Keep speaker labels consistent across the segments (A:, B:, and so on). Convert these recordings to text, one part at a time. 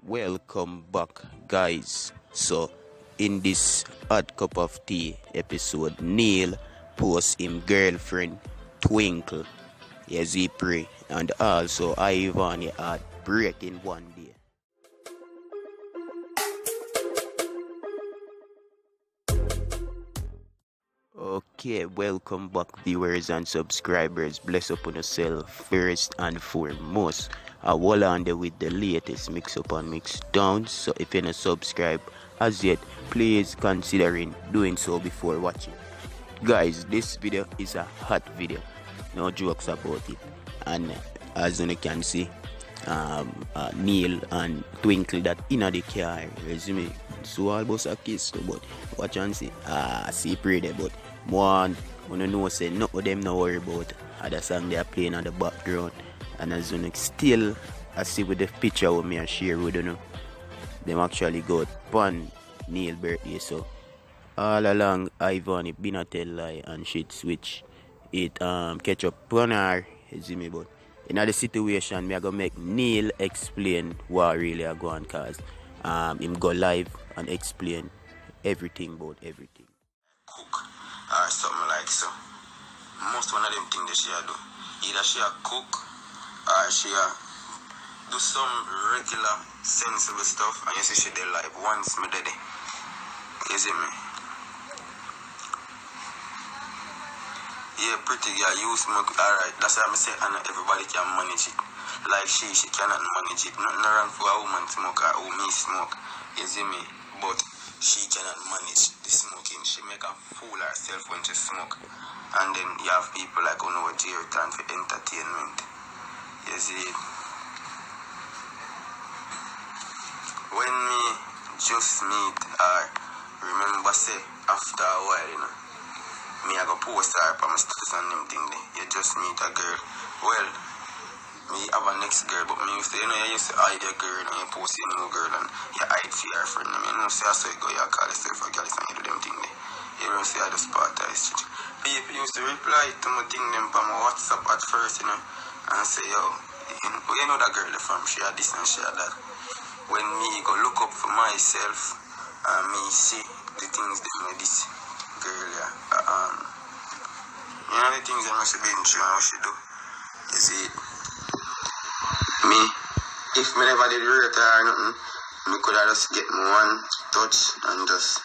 A: Welcome back, guys. So, in this Hot Cup of Tea episode, Neil posts him girlfriend Twinkle, yes, he pray, and also Ivany had breaking one day. Okay, welcome back, viewers and subscribers. Bless upon yourself first and foremost. I will on there with the latest mix up and mix down. So if you're not subscribed as yet, please considering doing so before watching. Guys, this video is a hot video. No jokes about it. And as you can see, Neil and Twinkle that in the car. Resume. So almost a kiss, but watch and see. See pray there, but one wanna know say none of them no worry about other song they are playing on the background. And as you still I see with the picture with me and share with you, them actually got pun Neil birthday. So all along Ivany been a tell lie and shit switch it catch up on her, you see me, but in the situation me I gonna make Neil explain what really are going cause him go live and explain everything about everything.
B: Cook or something like so. Most one of them things that she do. Either she cook or she do some regular sensible stuff and you see she did live once me did it. You see me? Yeah, pretty girl, you smoke, alright, that's why I say and everybody can manage it. Like she cannot manage it. Nothing wrong for a woman smoke or me smoke. You see me? But she cannot manage the smoking. She make a fool herself when she smoke. And then you have people like who know jail time for entertainment. You see? When me just meet her, remember say after a while, you know, me I go post her up on my status and them thing there. You just meet a girl. Well, me have a next girl, but me used to, you used to hide a girl and you post a new girl and you hide for your friend. You know, say I saw you go, you call yourself a girl and you do them thing there. You know, say I just part of this shit. People used to reply to my thing them from my WhatsApp at first, you know, and say, yo, you know that girl from, she had this and she had that. When me go look up for myself and me see the things that me this girl, yeah, you know the things that must have been through and what she do. You see it? Me, if me never did rate her or nothing, me could have just get me one touch and just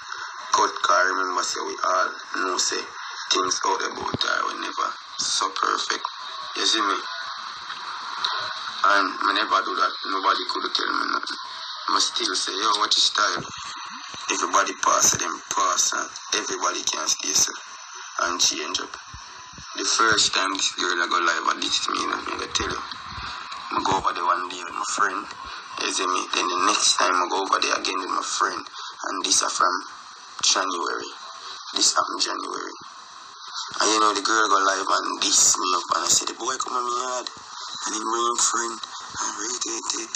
B: cut, cause remember say we all know say things out about her were never so perfect. You see me? And me never do that, nobody could tell me nothing. I still say, yo, what your style? Everybody pass them pass and everybody can stay so and change up. The first time this girl I go live at this me, I'm gonna tell you. I go over there one day with my friend, you see me? Then the next time I go over there again with my friend, and this are from January. This happened January. And you know the girl go live and diss me up and I say the boy come on me yard and he bring him friend and rate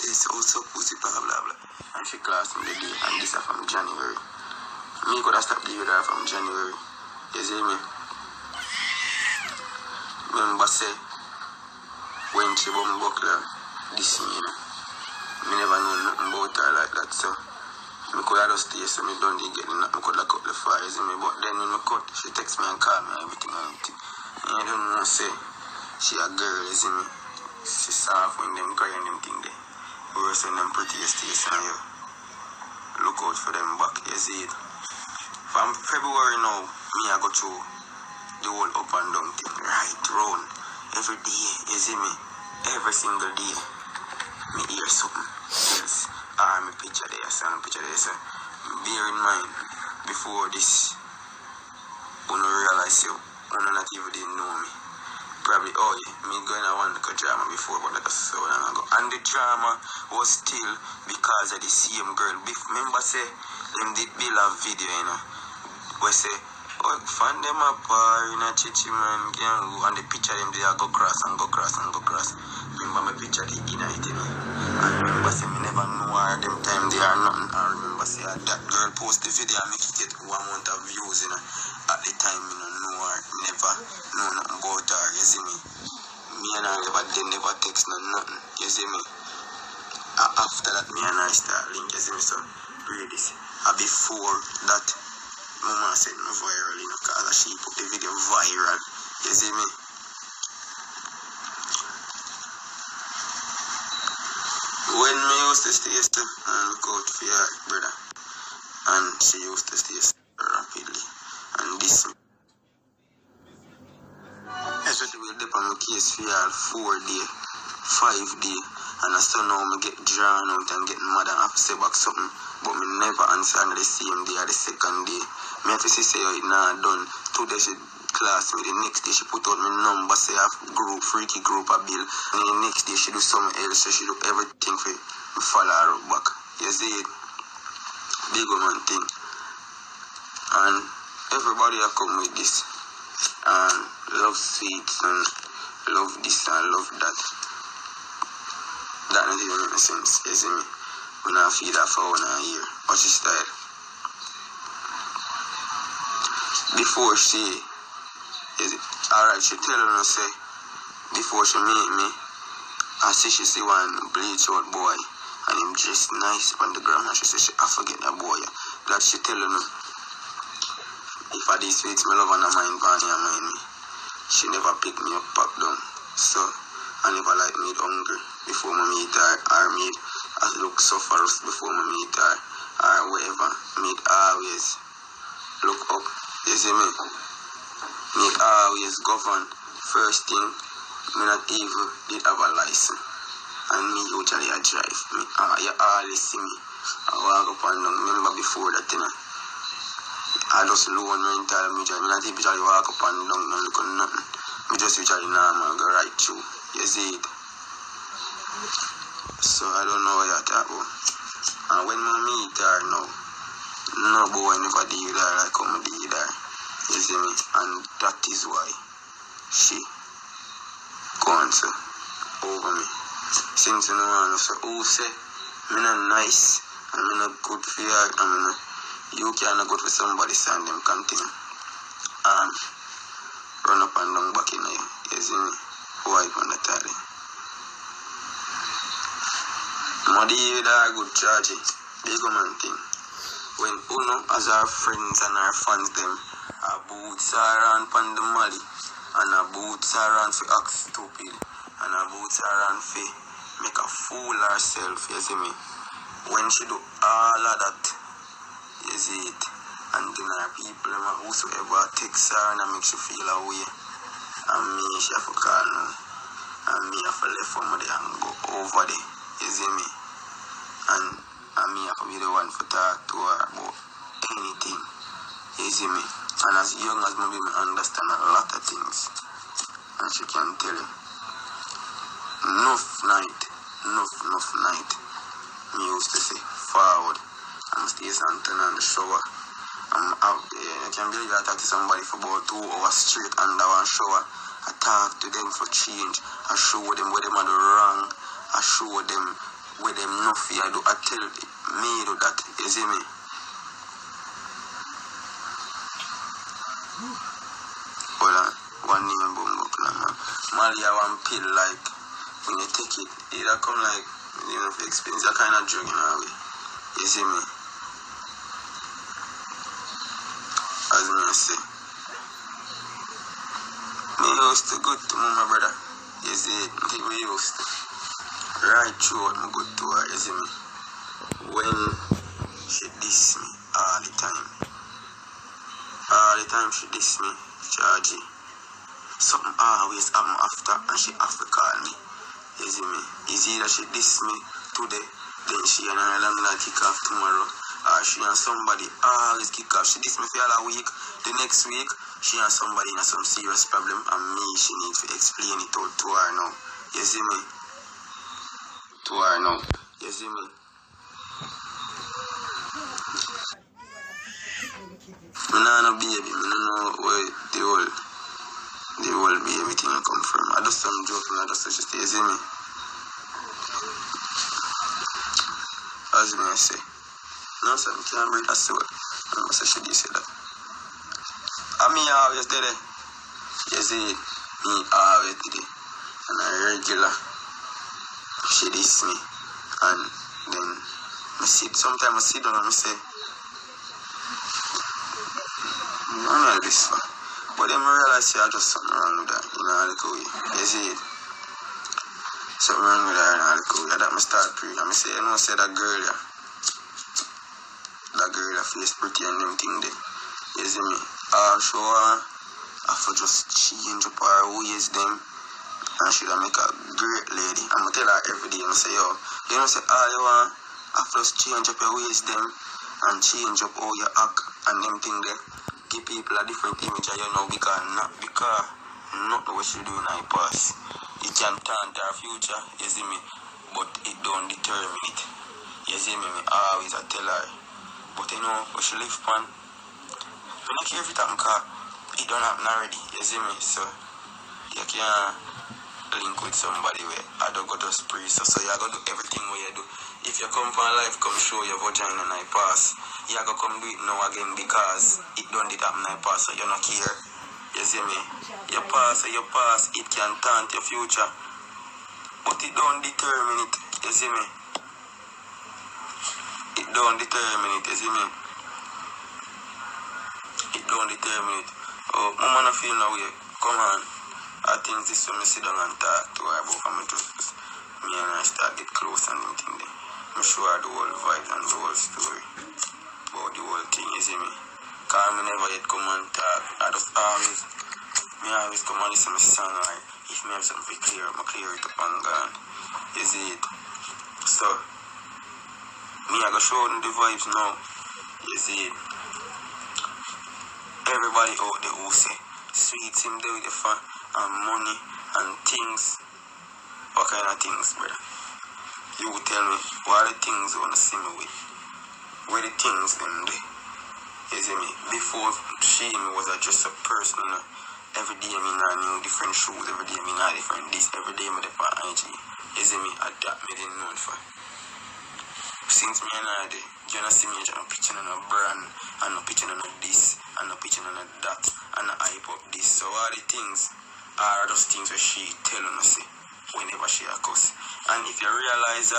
B: this also pussy blah blah blah. And she classed me the day and this are from January. Me could have stopped the with her from January. You see me? Remember say when she bum buckler, this me, you know. Me never know nothing about her like that, so me could have just stay so me don't get the nothing, me could have cut the fire, you see me. But then when me cut, she text me and call me and everything. And you don't know say she a girl, you see me. She soft when them crying them thing there. Worse when them prettiest face and you look out for them back, you see it. From February now, me I go through the whole up and down thing, right round. Every day, you see me, every single day, me hear something else. Me picture there, son, picture there, so bear in mind, before this, you don't realize you not even didn't know me. Probably, oh yeah, me going to one like a drama before, but that was so long ago. And the drama was still because of the same girl. Remember say, them did build a video, you know, where say, oh, find them up in a chichi man, and the picture them there go cross and go cross and go cross. Remember my picture the inner it, you know. And remember say me never know her them time they are nothing. I remember say that girl post the video and make it get 1 month of views, you know. At the time me no know her, never know nothing about her, you see me. Me and her never text no nothing, you see me. After that me and her start link, you see me, so read this. Before that, Mama said me viral, you know, cause she put the video viral, you see me. When me used to stay still and look out for her brother, and she used to stay still rapidly, and this especially with the on my case for her 4 day, 5 day, and I still know me get drawn out and get mad and have to say back something, but me never answer on the same day or the second day. Me have to say oh, it nah done. Today she class me, the next day she put out my number, say I have group, freaky group a bill, and then the next day she do something else, so she do everything for me follow her up back. You see it? Big woman thing. And everybody have come with this. And love sweets and love this and love that. That doesn't even make sense, you see me? When I feel that for 1 year. What's the style? Before she, is it? Alright, she tell her, say, before she meet me, I see she see one bleach out boy, and him dressed nice on the ground, and she say, I forget that boy. That she tell her, if I these sweets, my love and I mind, Barney and mind me. She never pick me up, back down. So, I never like meet hungry before I meet her, or meet as look sufferers before I meet her, or whatever. Meet always look up. You see me? Me always govern. First thing, me not even did have a license. And me usually I drive. You always see me. I walk up and down. Remember before that, you know. I just loan rental. Me not usually walk up and down. No look at nothing. Me just usually normal go right through. You see it? So I don't know what you're talking about. And when I meet her now, no boy never did her like how I did her. You see me? And that is why she goes over me. Since you know, I say, oh, say, me not nice, and me not good for you, and me not, you can't good for somebody, so them continue. And run up and down back in here. You see me? Wipe on the tally. Muddy with a good charge, big man thing. When Uno as our friends and our fans them, our boots are on pan the Mali, and our boots are on for act stupid, and our boots are on for make a fool herself, you see me? When she do all of that, you see it, and then our people, whosoever takes her and makes you feel away, and me, she have to call now, and me have to left from there and go over there, you see me? And me have to be the one for talk to her about anything, you see me? And as young as maybe me understand a lot of things, and she can tell you. Enough night, me used to say, forward, I'm still standing on the shower. I'm out there, I can't believe I talk to somebody for about 2 hours straight under one shower. I talk to them for change, I show them where them are the wrong, I show them where them nothing I do, I tell me do that, you see me? Hold on, one name boom up now, man. Malia one pill like, when you take it, it'll come like, you know, for experience, that kind of drug in a way. You see me? As me say. Me used to good to my brother. You see it? I think we used to. Right through what me good to her, you see me? When she diss me all the time. All the time she diss me, Chargy. Something always happen after and she have to call me. You see me? It's either she diss me today, then she and her landlord kick off tomorrow, or she and somebody always kick off. She diss me for all a week, the next week, she and somebody in some serious problem, and me, she need to explain it out to her now. You see me? To her now. You see me? Me nah no baby, me no know where the whole baby thing come from. I just some joking, I just say, you see me? As me I say, no sir, I can't breathe a soul. I say she did say that. And me always did it. You see, me always did it. And I regular, she diss me. And then Sometimes I sit down and I say, I know this one. But then I realize I just something wrong with that, you know, a little way. You see it? Something wrong with that, a little way. That I start praying. I say, you know, say that girl, yeah. That girl, that face pretty and them thing there. You see me? So I have to just change up her ways them. And she'll make a great lady. I'm gonna tell her every day, and say, yo, you know, say, all you want, have to just change up your ways them and change up how you act and them thing there. Give people a different image of you know because not what you do in the past. It can turn to our future, you see me, but it don't determine it. You see me, I always tell her. But you know, what she live on, I don't care if it happen because it don't happen already, you see me, so you can't link with somebody where I don't go to spree, so you gotta do everything what you do. If you come from life, come show your vagina and I pass, you gotta come do it now again because it don't did happen in the past, so you don't care. You see me? Your past, it can turn to your future, but it don't determine it, you see me? It don't determine it, you see me? It don't determine it. Oh, mama not feel no way. Come on. I think this when I sit down and talk to her about me just me and I start get close and everything there. I'm sure the whole vibe and the whole story about the whole thing, you see me? Cause I never yet come and talk. I just always come and listen to my song, like if me have something clear, I clear it up and gone. You see it? So me I go show them the vibes now. You see it? Everybody out there who say sweet him there with the fun and money and things. What kind of things, brother? You will tell me what are the things you wanna see me with? Where the things them there? You see me? Before she me was just a person, you know. Every day me nah new different shoes, every day me nah different this, every day me the part IG. You see me? Adapt me didn't know it for. Since me and I there, you not see me just pitching on a brand and no pitching on a this and no pitching on a that and a hype up this. So all the things are those things where she tell on us whenever she a cuss. And if you realize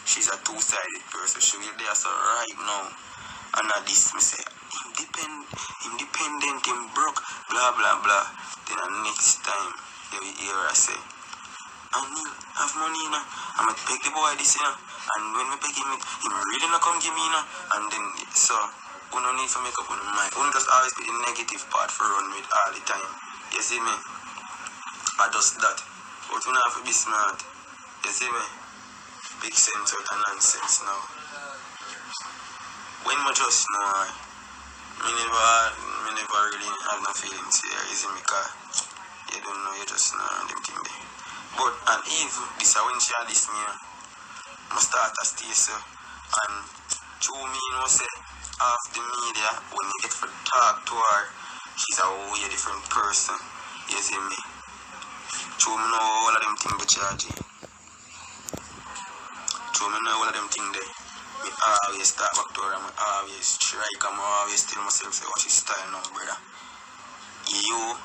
B: she's a two-sided person, she will there so right now. And at this me say independent him broke, blah blah blah. Then the next time you will hear her say, I have money, you know. I'm going to beg the boy this, you know. And when we beg him, he really not come give me, you know. And then, so, we don't need to make up on the mind. We just always be the negative part for run with all the time. You see me? I just that. But we don't have to be smart. You see me? Big sense out of nonsense now. When we just know, me never really have no feelings here. You see me? Because you don't know, you just know them thing there. But, and even this when she had this me, I start to stay so. And through me, you know, say, half the media, when you get to talk to her, she's a way different person. You see me? Through me know all of them things they charge. Through me know all of them things there. Me always talk back to her, and I always strike, and I always tell myself, say, what's his style now, brother? You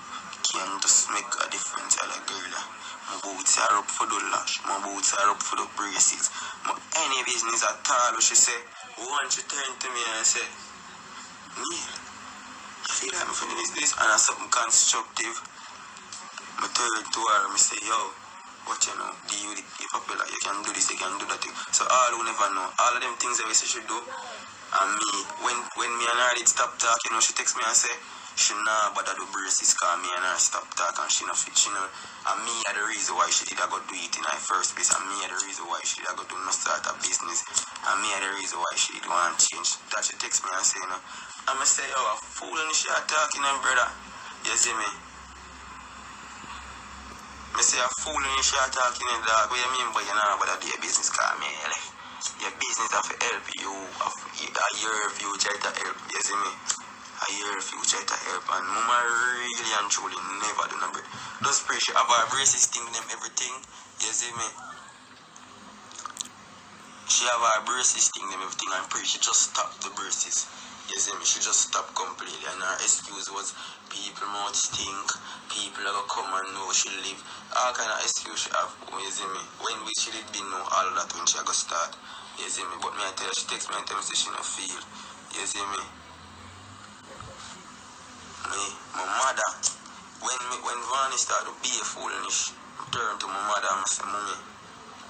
B: can just make a difference as a girl. My boots are up for the lash, my boots are up for the braces. Any business at all, she say, once she turn to me and say, Neil, I feel like I'm finna this and something constructive. I turn to her and I say, yo, what you know, you popular, you can do this, you can do that. So all who never know, all of them things that we say she do, and me, when me and her did stop talking, you know, she text me and say, she nah bother do braces cause me and her stop talking, she not fit, she know. And me are the reason why she did I go do it in her first place, and me are the reason why she did I go do no start a business, and me are the reason why she did want to change. That she text me and say, you know, I'm going to say, oh, a fool and she are talking, brother. You see me? I say a fool and she are talking, dog. What you mean by you know bother do your business cause me, your business have to help you, your future to help, you see me? A year future to help, and mama really and truly never do no break. Just pray she have her braces thing them everything, you see me? She have her braces thing them everything and pray she just stop the braces. You see me, she just stopped completely, and her excuse was people mouth stink, people are gonna come and know she live. All kind of excuse she have, you see me. When she did be know all of that when she go start, you see me. But me I tell her, she text me and tell me say she no feel, you see me. My mother, when Vani started to be a foolish, I turn to my mother and I say, Mommy,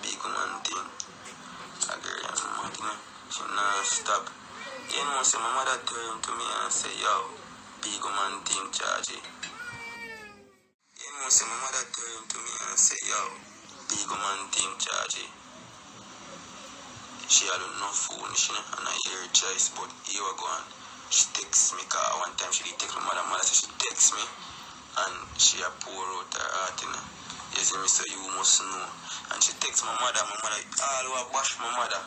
B: big man thing. I girl, my mother, you know, she not stop. You know, say my mother turned to me and say, yo, big man thing, charge it. You know, say my mother turned to me and say, yo, big man thing, charge it. She had no phone, you know, and I hear her choice, but here we go on. She texts me, cause one time she did text my mother, mother said she texts me, and she a pour out her heart, you know. You see me, so you must know. And she texts my mother, all who bash my mother.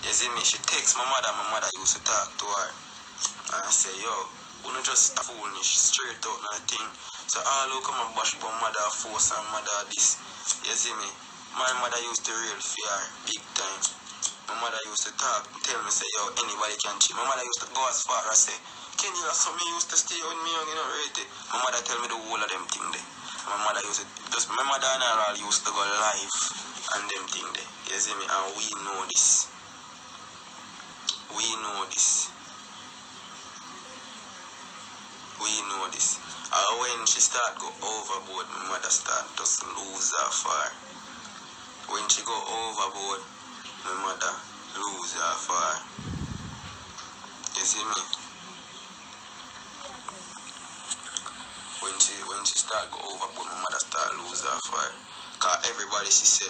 B: You see me, she texts my mother used to talk to her. And I say, yo, you not just foolish, straight out my thing. So all who come and bash my mother force and mother this. You see me, my mother used to real fear, big time. My mother used to talk, tell me, say, yo, anybody can cheat. My mother used to go as far as say, can you so me used to stay with me, you know, rate it. My mother tell me the whole of them thing there. My mother used to, just my mother and her all used to go live and them thing there. You see me, and we know this. We know this. We know this. And when she start go overboard, my mother start just lose her fire. When she go overboard, my mother lose her fire. You see me? When she start go overboard, my mother start lose her fire. Cause everybody she say,